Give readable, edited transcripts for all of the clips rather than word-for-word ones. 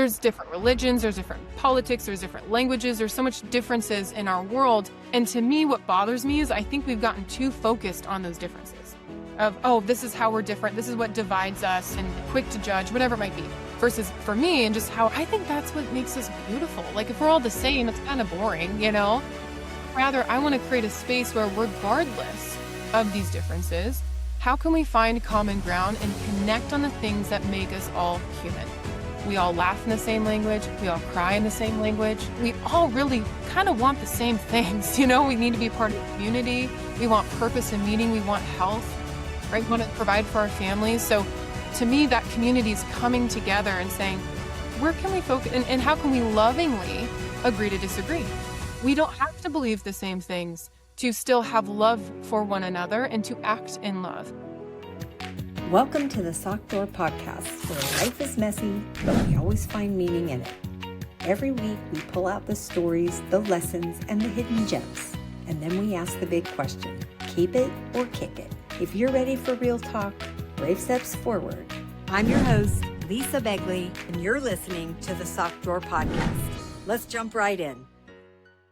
there's different religions, there's different politics, there's different languages, there's so much differences in our world. And to me, what bothers me is I think we've gotten too focused on those differences of, oh, this is how we're different, this is what divides us, and quick to judge, whatever it might be. Versus for me, and just how I think that's what makes us beautiful. Like if we're all the same, it's kind of boring, you know? Rather, I want to create a space where regardless of these differences, how can we find common ground and connect on the things that make us all human? We all laugh in the same language. We all cry in the same language. We all really kind of want the same things. You know, we need to be part of the community. We want purpose and meaning. We want health, right? We want to provide for our families. So to me, that community is coming together and saying, where can we focus and how can we lovingly agree to disagree? We don't have to believe the same things to still have love for one another and to act in love. Welcome to the Outgrowing Podcast, where life is messy, but we always find meaning in it. Every week, we pull out the stories, the lessons, and the hidden gems. And then we ask the big question, keep it or kick it? If you're ready for real talk, brave steps forward. I'm your host, Lisa Begley, and you're listening to the Outgrowing Podcast. Let's jump right in.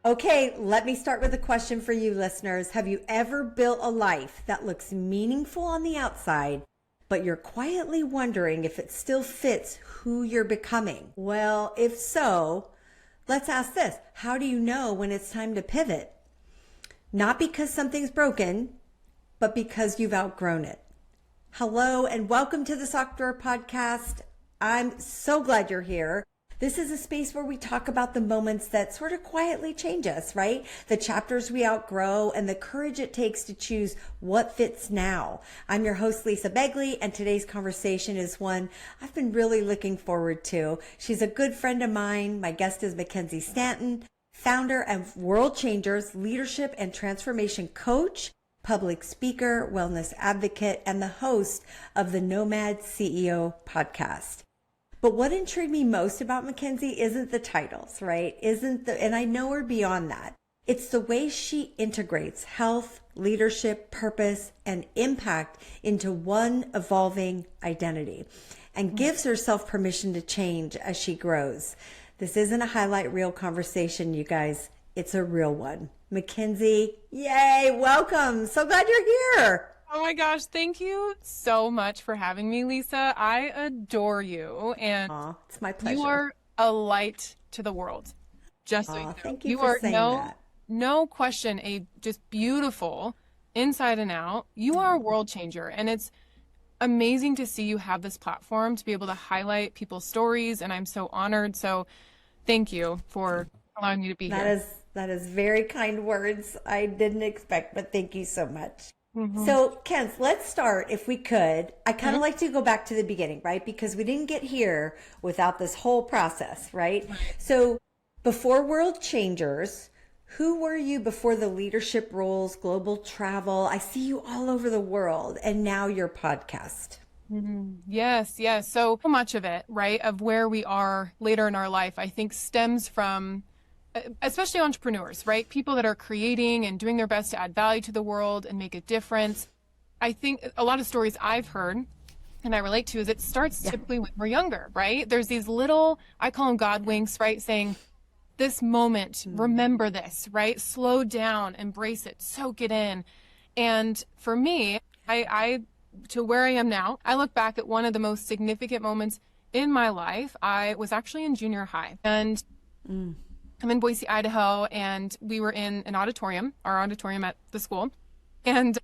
Okay, let me start with a question for you listeners. Have you ever built a life that looks meaningful on the outside, but you're quietly wondering if it still fits who you're becoming? Well, if so, let's ask this. How do you know when it's time to pivot? Not because something's broken, but because you've outgrown it. Hello, and welcome to the Outgrowing Podcast. I'm so glad you're here. This is a space where we talk about the moments that sort of quietly change us, right? The chapters we outgrow and the courage it takes to choose what fits now. I'm your host, Lisa Begley, and today's conversation is one I've been really looking forward to. She's a good friend of mine. My guest is McKensie Stanton, founder of World Changers, leadership and transformation coach, public speaker, wellness advocate, and the host of the Nomad CEO Podcast. But what intrigued me most about McKensie isn't the titles, right? And I know her beyond that. It's the way she integrates health, leadership, purpose, and impact into one evolving identity and gives herself permission to change as she grows. This isn't a highlight reel conversation, you guys. It's a real one. McKensie, yay, welcome. So glad you're here. Oh my gosh, thank you so much for having me, Lisa. I adore you. And it's my pleasure. You are a light to the world. Just so you know. Thank you for saying that. No question, a just beautiful inside and out. You are a world changer. And it's amazing to see you have this platform to be able to highlight people's stories. And I'm so honored. So thank you for allowing me to be here. That is very kind words. I didn't expect, but thank you so much. Mm-hmm. So, Kens, let's start, if we could. I kind of like to go back to the beginning, right? Because we didn't get here without this whole process, right? So, before World Changers, who were you before the leadership roles, global travel? I see you all over the world, and now your podcast. Mm-hmm. Yes. So much of it, right, of where we are later in our life, I think stems from especially entrepreneurs, right? People that are creating and doing their best to add value to the world and make a difference. I think a lot of stories I've heard and I relate to is it starts typically when we're younger, right? There's these little, I call them God winks, right? Saying this moment, remember this, right? Slow down, embrace it, soak it in. And for me, I to where I am now, I look back at one of the most significant moments in my life. I was actually in junior high and I'm in Boise, Idaho, and we were in an auditorium, our auditorium at the school, and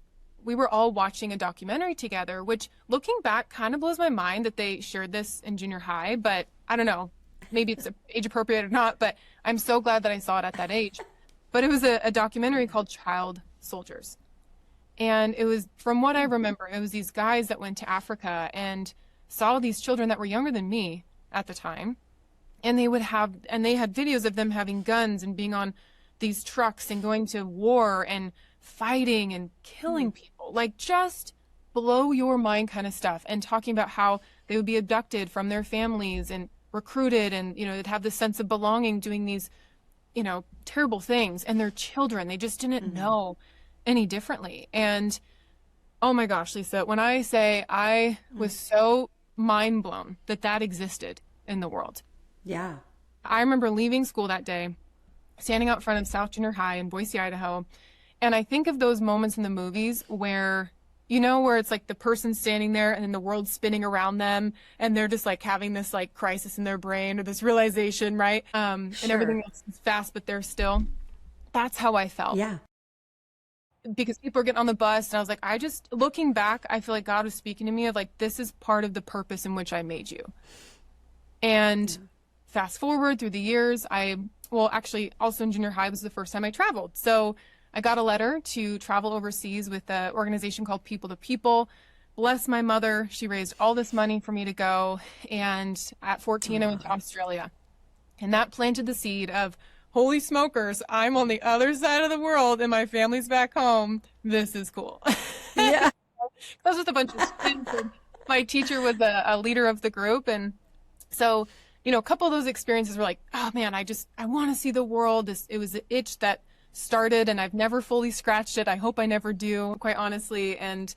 we were all watching a documentary together, which looking back kind of blows my mind that they shared this in junior high, but I don't know, maybe it's age appropriate or not, but I'm so glad that I saw it at that age. But it was a documentary called Child Soldiers. And it was, from what I remember, it was these guys that went to Africa and saw these children that were younger than me at the time. And they had videos of them having guns and being on these trucks and going to war and fighting and killing people, like just blow your mind kind of stuff, and talking about how they would be abducted from their families and recruited and, they'd have this sense of belonging doing these, terrible things, and their children, they just didn't know any differently. And oh my gosh, Lisa, when I say I was so mind blown that existed in the world. Yeah. I remember leaving school that day, standing out front of South Junior High in Boise, Idaho. And I think of those moments in the movies where, where it's like the person standing there and then the world's spinning around them and they're just like having this like crisis in their brain or this realization, right? And everything else is fast, but they're still. That's how I felt. Yeah. Because people are getting on the bus and I was like, looking back, I feel like God was speaking to me of like, this is part of the purpose in which I made you. And fast forward through the years, actually also in junior high was the first time I traveled. So I got a letter to travel overseas with an organization called People to People. Bless my mother. She raised all this money for me to go. And at 14, I went to Australia. And that planted the seed of, holy smokers, I'm on the other side of the world and my family's back home. This is cool. Yeah. I was with a bunch of students. And my teacher was a leader of the group. And so, a couple of those experiences were like, oh man, I want to see the world. It was an itch that started and I've never fully scratched it. I hope I never do, quite honestly. And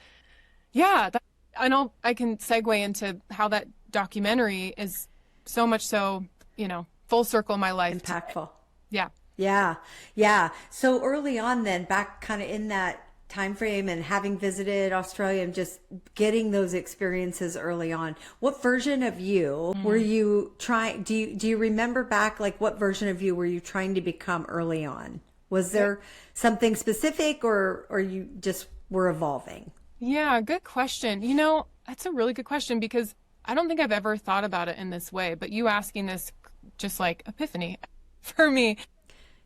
yeah, I know I can segue into how that documentary is so much so, full circle in my life. Impactful. Yeah. Yeah. Yeah. So early on then, back kind of in that time frame and having visited Australia and just getting those experiences early on, what version of you were you trying, do you remember back, like what version of you were you trying to become early on? Was there something specific or you just were evolving? Yeah, good question. That's a really good question because I don't think I've ever thought about it in this way, but you asking this just like epiphany for me.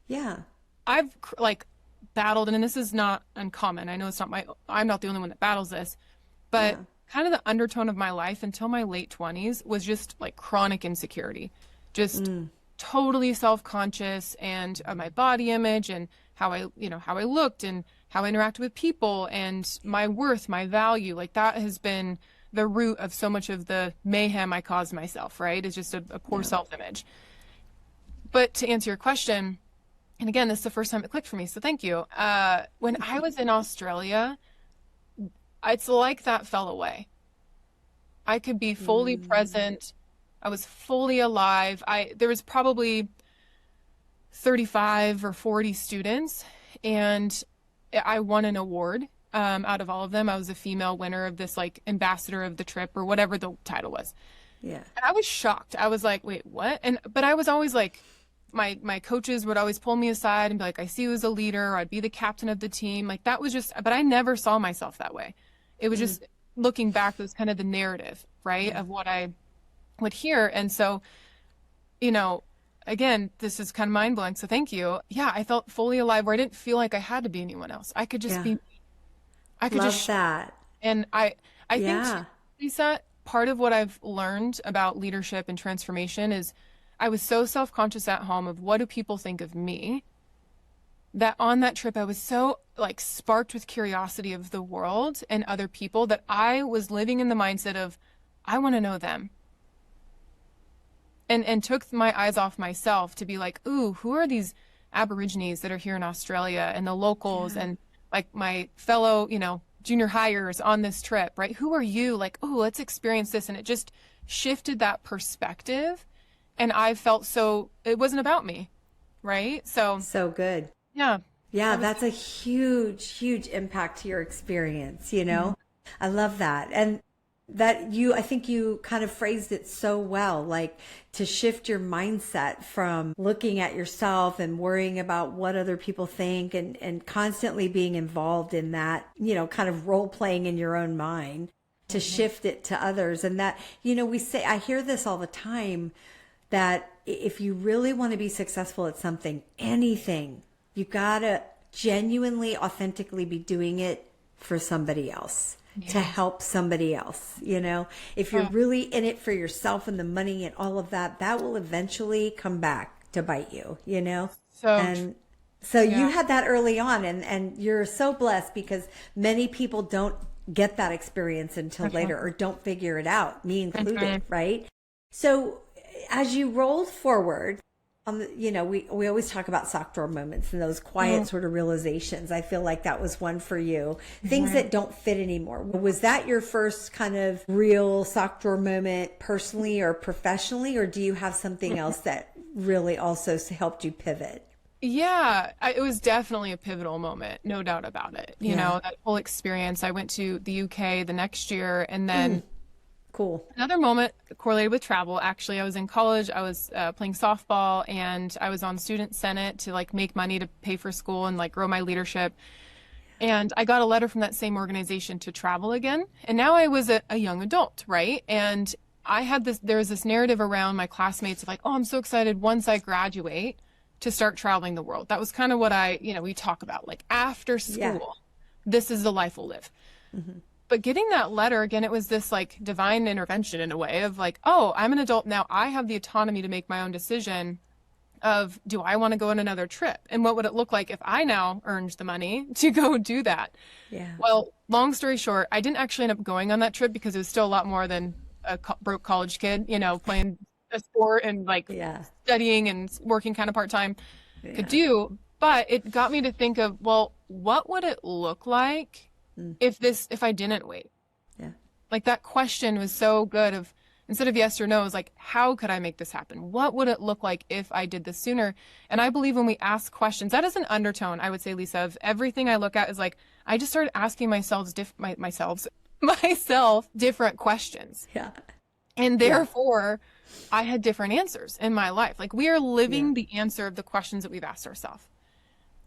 Yeah. I've like battled, and this is not uncommon. I know I'm not the only one that battles this, but kind of the undertone of my life until my late 20s was just like chronic insecurity, just totally self-conscious and of my body image and how I looked and how I interacted with people and my worth, my value. Like that has been the root of so much of the mayhem I caused myself, right? It's just a poor self-image. But to answer your question, and again, this is the first time it clicked for me, so thank you. When I was in Australia, it's like that fell away. I could be fully present. I was fully alive. There was probably 35 or 40 students, and I won an award out of all of them. I was a female winner of this like ambassador of the trip or whatever the title was. Yeah. And I was shocked. I was like, wait, what? But I was always like, my coaches would always pull me aside and be like, I see you as a leader. I'd be the captain of the team. Like that was but I never saw myself that way. It was just looking back, it was kind of the narrative, right, of what I would hear. And so, again, this is kind of mind blowing. So thank you. Yeah, I felt fully alive where I didn't feel like I had to be anyone else. I could just be, I could Love that. And I think, Lisa, part of what I've learned about leadership and transformation is I was so self-conscious at home of what do people think of me, that on that trip, I was so like sparked with curiosity of the world and other people that I was living in the mindset of, I want to know them. And took my eyes off myself to be like, ooh, who are these Aborigines that are here in Australia and the locals and like my fellow, junior hires on this trip, right? Who are you? Like, oh, let's experience this. And it just shifted that perspective. And I felt it wasn't about me, right? So good. Yeah. Yeah, that's a huge, huge impact to your experience, I love that. And that I think you kind of phrased it so well, like to shift your mindset from looking at yourself and worrying about what other people think and constantly being involved in that, kind of role playing in your own mind to shift it to others. And that, I hear this all the time, that if you really want to be successful at something, anything, you gotta genuinely, authentically be doing it for somebody else, to help somebody else. If you're really in it for yourself and the money and all of that, that will eventually come back to bite you, So you had that early on and you're so blessed because many people don't get that experience until later or don't figure it out, me included, right? So as you rolled forward We always talk about sock drawer moments and those quiet sort of realizations. I feel like that was one for you. Things that don't fit anymore. Was that your first kind of real sock drawer moment personally or professionally, or do you have something else that really also helped you pivot? Yeah, it was definitely a pivotal moment, no doubt about it. You know, that whole experience. I went to the UK the next year, and then Cool. another moment correlated with travel. Actually, I was in college. I was playing softball, and I was on student senate to like make money to pay for school and like grow my leadership. And I got a letter from that same organization to travel again. And now I was a young adult, right? And there was this narrative around my classmates of like, oh, I'm so excited once I graduate to start traveling the world. That was kind of what we talk about, like after school, this is the life we'll live. But getting that letter again, it was this like divine intervention in a way of like, oh, I'm an adult now. I have the autonomy to make my own decision of, do I want to go on another trip? And what would it look like if I now earned the money to go do that? Yeah. Well, long story short, I didn't actually end up going on that trip because it was still a lot more than a broke college kid, playing a sport and like studying and working kind of part-time could do. But it got me to think of, well, what would it look like if I didn't wait? Yeah. Like that question was so good of, instead of yes or no, it was like, how could I make this happen? What would it look like if I did this sooner? And I believe when we ask questions, that is an undertone, I would say, Lisa, of everything I look at is like, I just started asking myself different questions. Yeah. And therefore I had different answers in my life. Like we are living the answer of the questions that we've asked ourselves.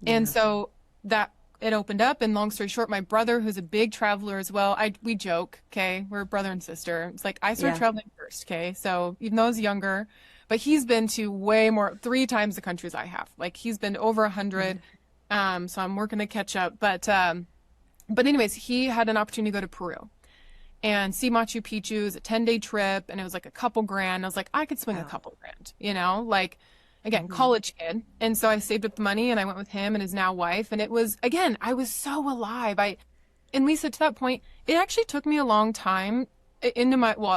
And so that it opened up, and long story short, my brother, who's a big traveler as well, we joke, okay, we're brother and sister. It's like I started traveling first, okay? So even though I was younger, but he's been to way more, 3 times the countries I have. Like he's been to over 100. So I'm working to catch up. But anyways, he had an opportunity to go to Peru and see Machu Picchu. It was a 10-day trip, and it was like a couple grand. I was like, I could swing a couple grand, like, again, college kid. And so I saved up the money and I went with him and his now wife. And it was, again, I was so alive. And Lisa, to that point, it actually took me a long time at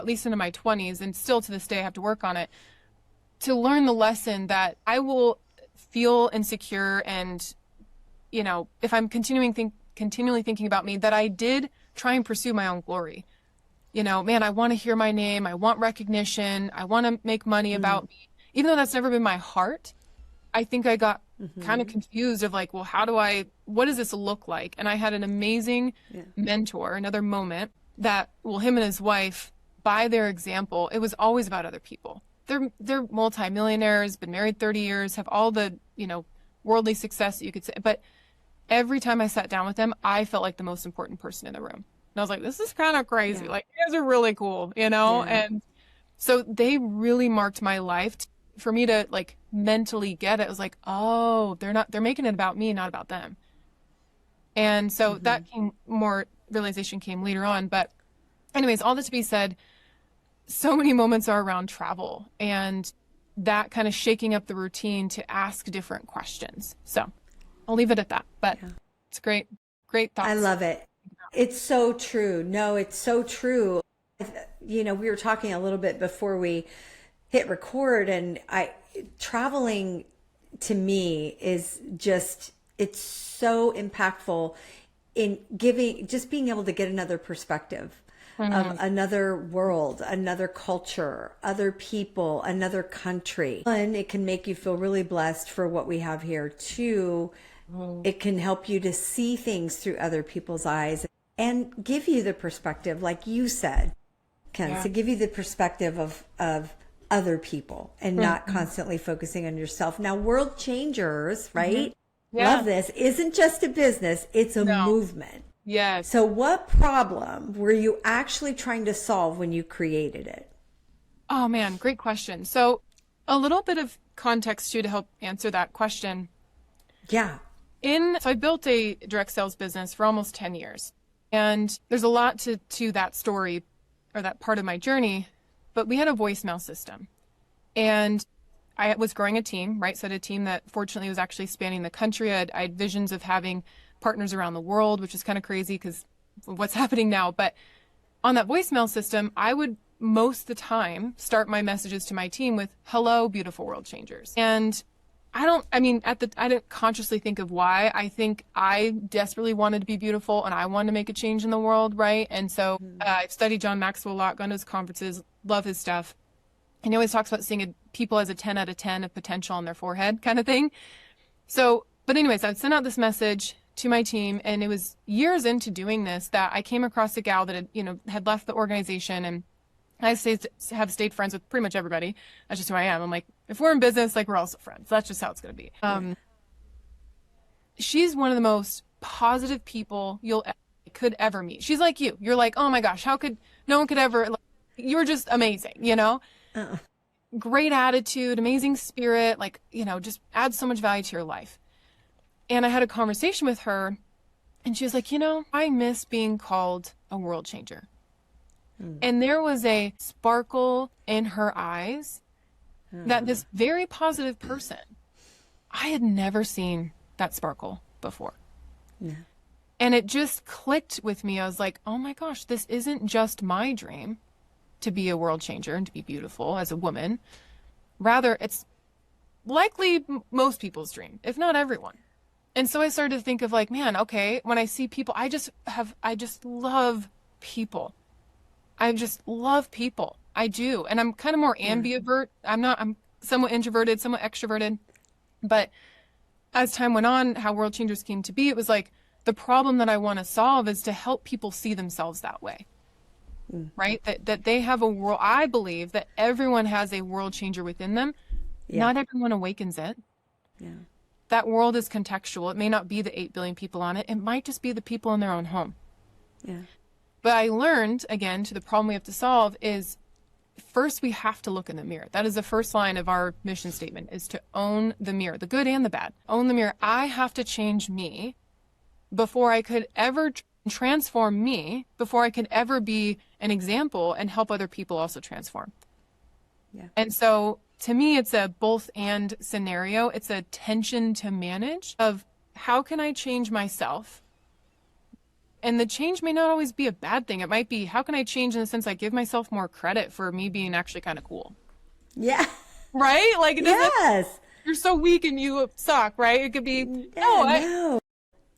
least into my 20s, and still to this day I have to work on it, to learn the lesson that I will feel insecure. And, if I'm continually thinking about me, that I did try and pursue my own glory. Man, I want to hear my name. I want recognition. I want to make money about me. Even though that's never been my heart, I think I got kind of confused of like, well, what does this look like? And I had an amazing mentor, another moment that, him and his wife, by their example, it was always about other people. They're multimillionaires, been married 30 years, have all the, worldly success that you could say. But every time I sat down with them, I felt like the most important person in the room. And I was like, this is kind of crazy. Like, you guys are really cool, And so they really marked my life. For me to like mentally get it, was like, oh, they're making it about me, not about them. And so that realization came later on. But anyways, all that to be said, so many moments are around travel and that kind of shaking up the routine to ask different questions. So I'll leave it at that, but it's great thoughts. I love it. It's so true. No, it's so true. We were talking a little bit before we hit record, and traveling to me is just, it's so impactful in being able to get another perspective of another world, another culture, other people, another country. One, it can make you feel really blessed for what we have here. 2, it can help you to see things through other people's eyes and give you the perspective, like you said, Ken, to give you the perspective of other people and not constantly focusing on yourself. Now, World Changers, right? Love this. Isn't just a business, it's a movement. Yes. So what problem were you actually trying to solve when you created it? Oh man, great question. So a little bit of context too to help answer that question. Yeah. So I built a direct sales business for almost 10 years. And there's a lot to that story, or that part of my journey. But we had a voicemail system, and I was growing a team, right? So I had a team that fortunately was actually spanning the country. I had visions of having partners around the world, which is kind of crazy because of what's happening now. But on that voicemail system, I would most of the time start my messages to my team with, hello, beautiful world changers. And I didn't consciously think of why. I think I desperately wanted to be beautiful and I wanted to make a change in the world, right? And so I've studied John Maxwell a lot, gone to his conferences, love his stuff. And he always talks about seeing people as a 10 out of 10 of potential on their forehead kind of thing. So, but anyways, I'd sent out this message to my team, and it was years into doing this that I came across a gal that had left the organization, and I have stayed friends with pretty much everybody. That's just who I am. I'm like, if we're in business, like, we're also friends. That's just how it's going to be. She's one of the most positive people could ever meet. She's like you. You're like, oh my gosh, no one could ever, like, you're just amazing, Great attitude, amazing spirit, just adds so much value to your life. And I had a conversation with her, and she was like, I miss being called a world changer. And there was a sparkle in her eyes that this very positive person, I had never seen that sparkle before. Yeah. And it just clicked with me. I was like, oh my gosh, this isn't just my dream to be a world changer and to be beautiful as a woman. Rather, it's likely most people's dream, if not everyone. And so I started to think of like, man, okay, when I see people, I just love people. I just love people. I do. And I'm kind of more ambivert. I'm somewhat introverted, somewhat extroverted. But as time went on, how World Changers came to be, it was like the problem that I want to solve is to help people see themselves that way. Right? That they have a world. I believe that everyone has a world changer within them. Yeah. Not everyone awakens it. Yeah. That world is contextual. It may not be the 8 billion people on it. It might just be the people in their own home. Yeah. But I learned, again, to the problem we have to solve is first we have to look in the mirror. That is the first line of our mission statement, is to own the mirror, the good and the bad. Own the mirror. I have to change me before I could ever transform me, before I could ever be an example and help other people also transform. Yeah. And so to me, it's a both and scenario. It's a tension to manage of how can I change myself? And the change may not always be a bad thing. It might be, how can I change in the sense I give myself more credit for me being actually kind of cool? Yeah. Right? Like, yes. You're so weak and you suck, right? It could be, no.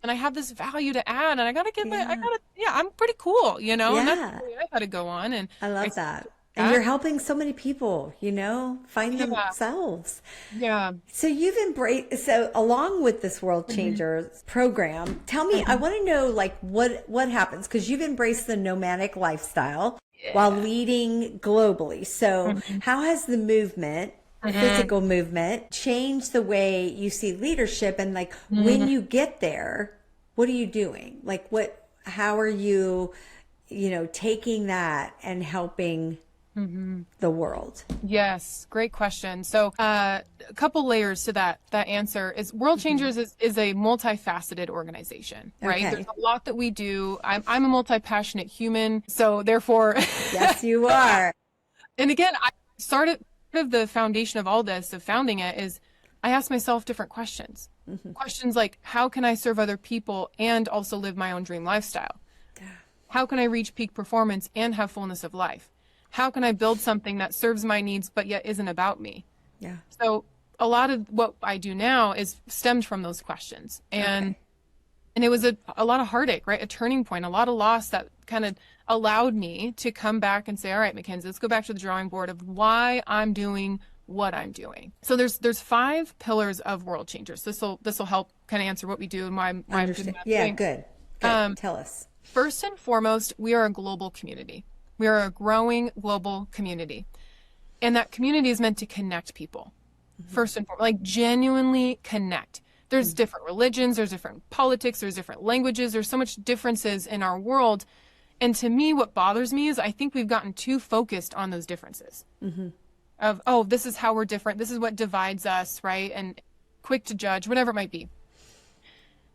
And I have this value to add, and I got to give I'm pretty cool, And that's the way I got to go on. And I love that. And you're helping so many people, find themselves. Yeah. So you've embraced, along with this World Changers program, tell me, I want to know like what happens, because you've embraced the nomadic lifestyle while leading globally. So how has the movement, physical movement, changed the way you see leadership? And like, when you get there, what are you doing? Like how are you, taking that and helping the world? Yes, great question. So a couple layers to that answer is World Changers is a multifaceted organization, right? Okay. There's a lot that we do. I'm a multi-passionate human, so therefore yes, you are. And again, I started part of the foundation of all this, of founding it, is I asked myself different questions. Questions like, how can I serve other people and also live my own dream lifestyle? How can I reach peak performance and have fullness of life? How can I build something that serves my needs but yet isn't about me? Yeah. So a lot of what I do now is stemmed from those questions. And it was a lot of heartache, right? A turning point, a lot of loss that kind of allowed me to come back and say, all right, McKensie, let's go back to the drawing board of why I'm doing what I'm doing. So there's 5 pillars of World Changers. This will help kind of answer what we do and why I'm doing. Yeah, good. Tell us. First and foremost, we are a global community. We are a growing global community. And that community is meant to connect people. First and foremost, like genuinely connect. There's different religions, there's different politics, there's different languages, there's so much differences in our world. And to me, what bothers me is I think we've gotten too focused on those differences. Of, oh, this is how we're different. This is what divides us, right? And quick to judge, whatever it might be.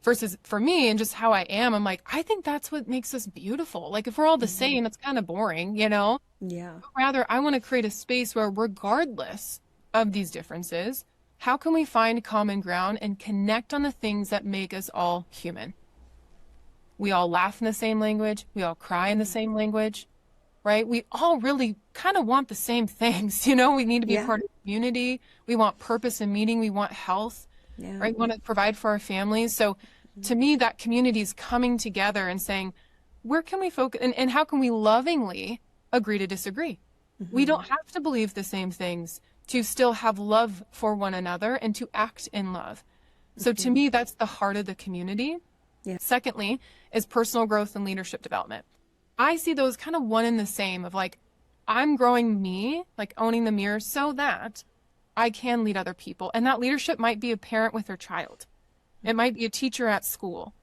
Versus for me and just how I am, I'm like, I think that's what makes us beautiful. Like if we're all the same, it's kind of boring, Yeah. But rather, I want to create a space where regardless of these differences, how can we find common ground and connect on the things that make us all human? We all laugh in the same language. We all cry in the same language. right? We all really kind of want the same things. You know, we need to be a part of the community. We want purpose and meaning. We want health, right? We want to provide for our families. So to me, that community is coming together and saying, where can we focus and how can we lovingly agree to disagree? We don't have to believe the same things to still have love for one another and to act in love. So to me, that's the heart of the community. Secondly, is personal growth and leadership development. I see those kind of one and the same of like, I'm growing me, like owning the mirror so that I can lead other people. And that leadership might be a parent with their child. It might be a teacher at school.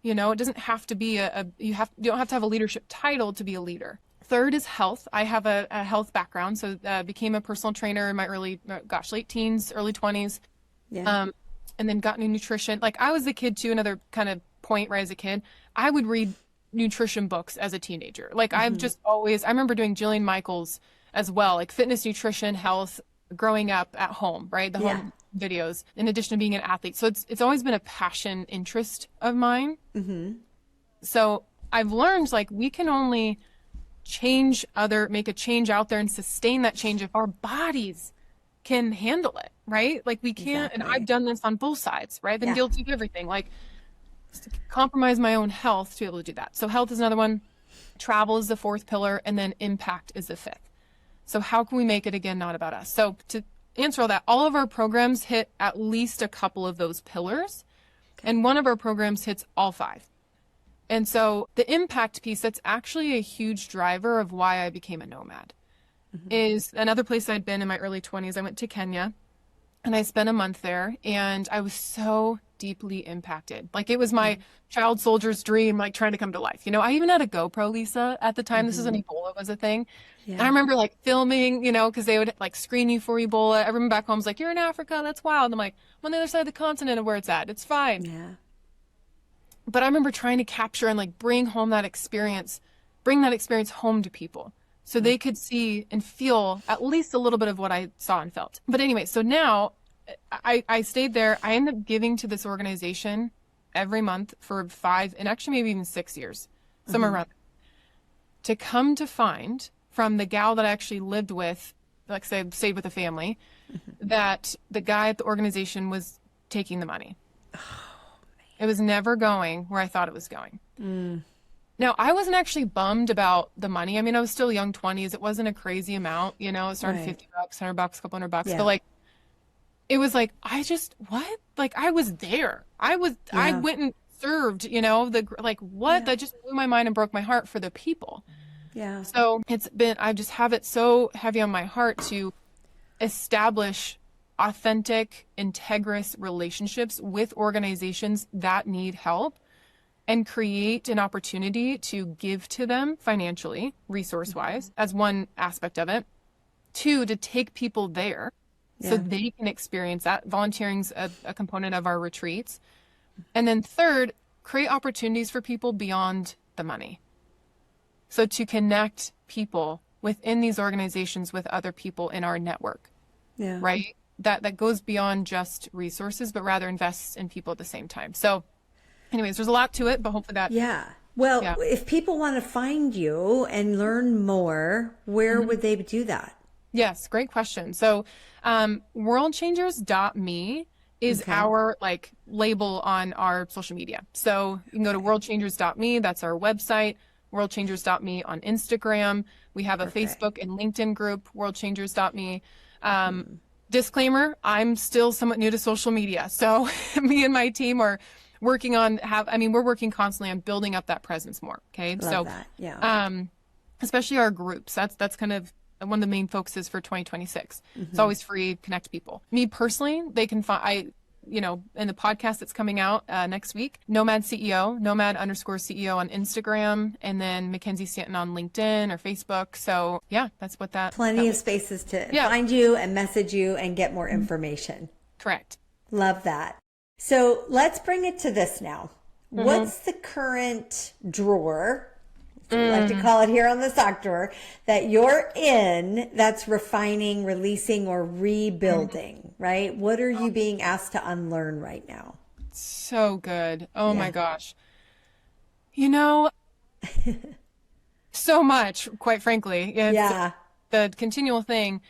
You know, it doesn't have to be you don't have to have a leadership title to be a leader. Third is health. I have a health background. So became a personal trainer in my late teens, early 20s. And then got into nutrition. Like I was a kid too, another kind of point right as a kid. I would read nutrition books as a teenager. Like I've just always, I remember doing Jillian Michaels as well, like fitness, nutrition, health, growing up at home, right? The home videos, in addition to being an athlete. So it's always been a passion interest of mine. So I've learned like we can only make a change out there and sustain that change if our bodies can handle it, right? Like we can't, and I've done this on both sides, right? I've been guilty of everything, like compromise my own health to be able to do that. So health is another one, travel is the fourth pillar, and then impact is the fifth. So how can we make it, again, not about us? So to answer all that, all of our programs hit at least a couple of those pillars, and one of our programs hits all five. And so the impact piece, that's actually a huge driver of why I became a nomad. Is another place I'd been in my early 20s. I went to Kenya and I spent a month there and I was so deeply impacted. Like it was my child soldier's dream, like trying to come to life. You know, I even had a GoPro, Lisa, at the time. This is when Ebola was a thing. And I remember like filming, you know, because they would like screen you for Ebola. Everyone back home was like, you're in Africa, that's wild. I'm like, I'm on the other side of the continent of where it's at. It's fine. But I remember trying to capture and like bring that experience home to people. So they could see and feel at least a little bit of what I saw and felt. But anyway, so now I stayed there. I ended up giving to this organization every month for 5 and actually maybe even 6 years, somewhere around there. To come to find from the gal that I actually lived with, like say, stayed with a family, that the guy at the organization was taking the money. It was never going where I thought it was going. Now, I wasn't actually bummed about the money. I mean, I was still young 20s. It wasn't a crazy amount, you know, it started $50, $100, a couple $100. But like, it was like, what? Like, I was there. I went and served, you know, that just blew my mind and broke my heart for the people. So I just have it so heavy on my heart to establish authentic, integrous relationships with organizations that need help and create an opportunity to give to them financially, resource-wise, as one aspect of it. 2, to take people there so they can experience that. Volunteering's a component of our retreats. And then 3rd, create opportunities for people beyond the money. So to connect people within these organizations with other people in our network, right? That goes beyond just resources, but rather invests in people at the same time. So anyways, there's a lot to it, but hopefully that. Well, if people want to find you and learn more, where would they do that? Yes, great question. So worldchangers.me is our like label on our social media. So you can go to worldchangers.me. That's our website. Worldchangers.me on Instagram. We have a Facebook and LinkedIn group, worldchangers.me. Disclaimer, I'm still somewhat new to social media. So me and my team are working we're working constantly on building up that presence more. Okay. Love that. Especially our groups. That's kind of one of the main focuses for 2026. It's always free, connect people. Me personally, they can find, in the podcast that's coming out next week, Nomad CEO, Nomad_CEO on Instagram, and then McKensie Stanton on LinkedIn or Facebook. So yeah, that's what Plenty of spaces to find you and message you and get more information. Correct. Love that. So let's bring it to this now. What's the current drawer, as we like to call it here on the sock drawer, that you're in that's refining, releasing, or rebuilding, right? What are you being asked to unlearn right now? So good. Oh my gosh. so much, quite frankly. It's the continual thing.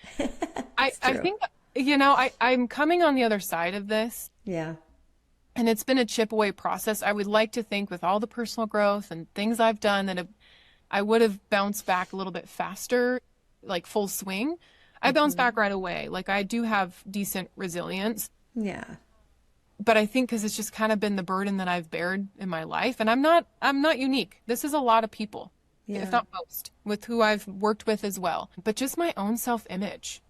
I think, I'm coming on the other side of this. Yeah. And it's been a chip away process. I would like to think with all the personal growth and things I've done that I would have bounced back a little bit faster, like full swing. I bounced back right away. Like I do have decent resilience. Yeah. But I think because it's just kind of been the burden that I've bared in my life. And I'm not unique. This is a lot of people, if not most, with who I've worked with as well. But just my own self-image.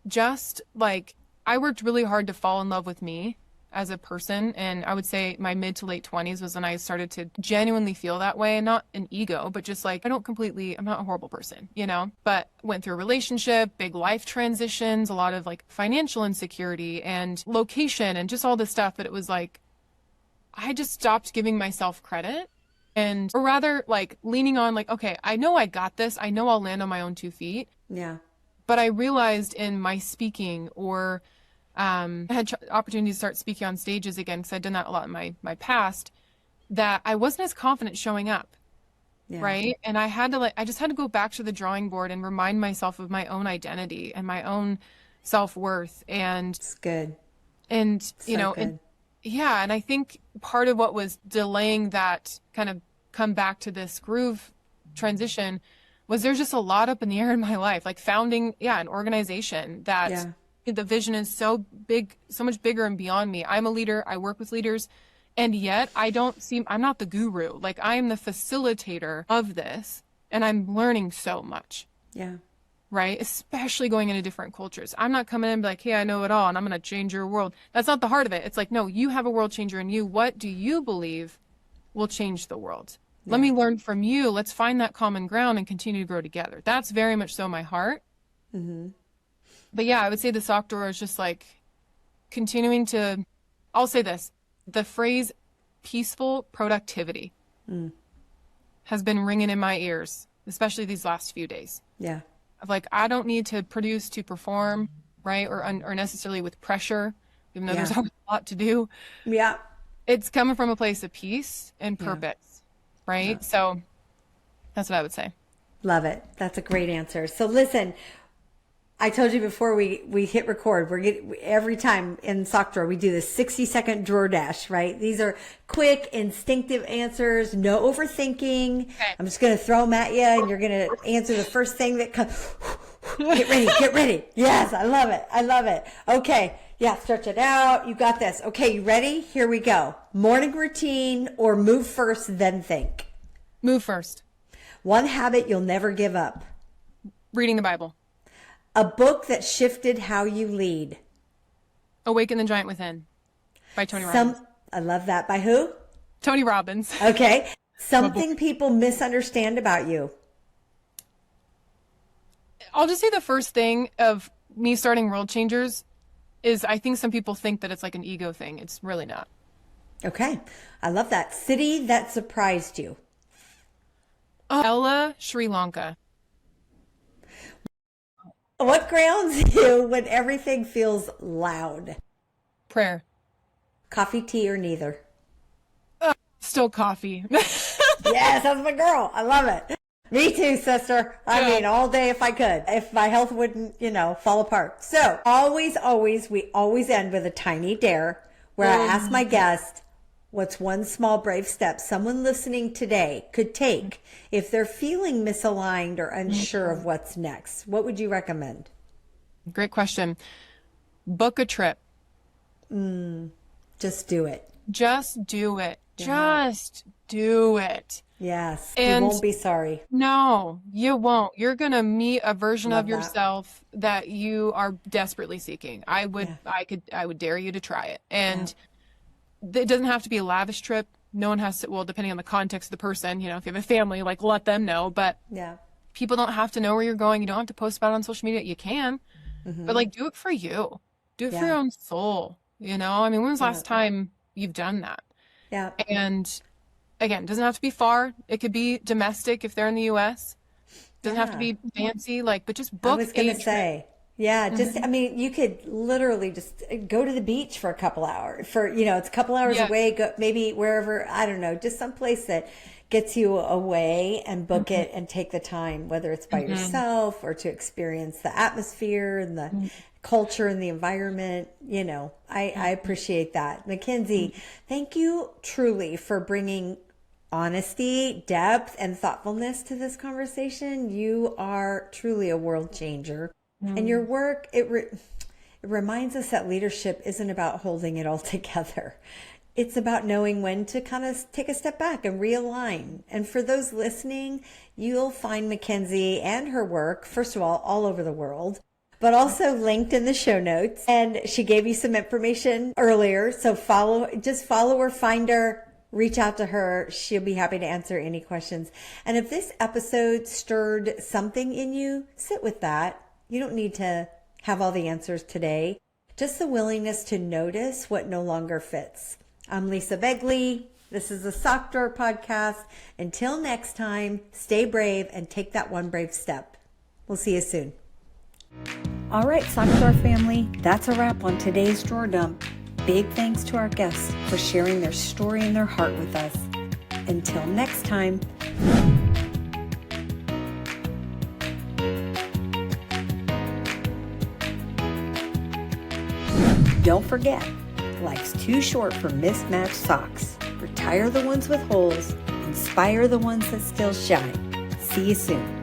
Just like I worked really hard to fall in love with me as a person. And I would say my mid to late 20s was when I started to genuinely feel that way. And not an ego, but just like, I'm not a horrible person, but went through a relationship, big life transitions, a lot of like financial insecurity and location and just all this stuff. But it was like, I just stopped giving myself credit or rather like leaning on like, okay, I know I got this. I know I'll land on my own 2 feet. Yeah. But I realized in my speaking or I had opportunity to start speaking on stages again because I'd done that a lot in my past, that I wasn't as confident showing up. Yeah. Right. And I just had to go back to the drawing board and remind myself of my own identity and my own self-worth. And it's good. And, so good. And I think part of what was delaying that kind of come back to this groove transition was there's just a lot up in the air in my life, like founding, an organization that the vision is so big, so much bigger and beyond me. I'm a leader. I work with leaders. And yet I'm not the guru. Like I am the facilitator of this and I'm learning so much. Yeah. Right. Especially going into different cultures. I'm not coming in and be like, hey, I know it all and I'm going to change your world. That's not the heart of it. It's like, no, you have a world changer in you. What do you believe will change the world? Yeah. Let me learn from you. Let's find that common ground and continue to grow together. That's very much so my heart. Mm-hmm. But I would say the sock drawer is just like continuing to, I'll say this, the phrase peaceful productivity has been ringing in my ears, especially these last few days. Yeah. Of like, I don't need to produce to perform, right? Or necessarily with pressure, even though there's always a lot to do. Yeah. It's coming from a place of peace and purpose, right? Yeah. So that's what I would say. Love it. That's a great answer. So listen, I told you before we hit record, every time in Sock Drawer, we do this 60-second drawer dash, right? These are quick, instinctive answers, no overthinking. Okay. I'm just going to throw them at you and you're going to answer the first thing that comes. Get ready. Yes, I love it. I love it. Okay. Yeah, stretch it out. You got this. Okay, you ready? Here we go. Morning routine or move first, then think? Move first. One habit you'll never give up? Reading the Bible. A book that shifted how you lead? Awaken the Giant Within by Tony Robbins. I love that. By who? Tony Robbins. Okay. Something people misunderstand about you? I'll just say the first thing of me starting World Changers is I think some people think that it's like an ego thing. It's really not. Okay. I love that. City that surprised you? Ella, Sri Lanka. What grounds you when everything feels loud? Prayer. Coffee, tea, or neither? Still coffee. Yes, that's my girl. I love it. Me too, sister. I mean, all day if I could, if my health wouldn't, fall apart. So we always end with a tiny dare where I ask my guest, what's one small brave step someone listening today could take if they're feeling misaligned or unsure of what's next? What would you recommend? Great question. Book a trip. Just do it. Just do it. Yeah. Just do it. Yes. And you won't be sorry. No, you won't. You're going to meet a version of yourself that you are desperately seeking. I would dare you to try it. And it doesn't have to be a lavish trip. No one has to, well, depending on the context of the person, if you have a family, like let them know, but people don't have to know where you're going. You don't have to post about it on social media. You can, but like do it for you. Do it for your own soul. I mean, when was the last time you've done that? Yeah. And again, it doesn't have to be far. It could be domestic if they're in the US. Doesn't have to be fancy, but just book. I was going to say, just, I mean, you could literally just go to the beach for a couple hours it's a couple hours away, go maybe wherever, I don't know, just someplace that gets you away and book it and take the time, whether it's by yourself or to experience the atmosphere and the culture and the environment. You know, I appreciate that. McKensie, thank you truly for bringing honesty, depth, and thoughtfulness to this conversation. You are truly a world changer. And your work, it reminds us that leadership isn't about holding it all together. It's about knowing when to kind of take a step back and realign. And for those listening, you'll find McKensie and her work, first of all over the world, but also linked in the show notes. And she gave you some information earlier. So follow her, find her, reach out to her. She'll be happy to answer any questions. And if this episode stirred something in you, sit with that. You don't need to have all the answers today. Just the willingness to notice what no longer fits. I'm Lisa Begley. This is the Sock Drawer Podcast. Until next time, stay brave and take that one brave step. We'll see you soon. All right, Sock Drawer family, that's a wrap on today's Drawer Dump. Big thanks to our guests for sharing their story and their heart with us. Until next time. Don't forget, life's too short for mismatched socks. Retire the ones with holes, inspire the ones that still shine. See you soon.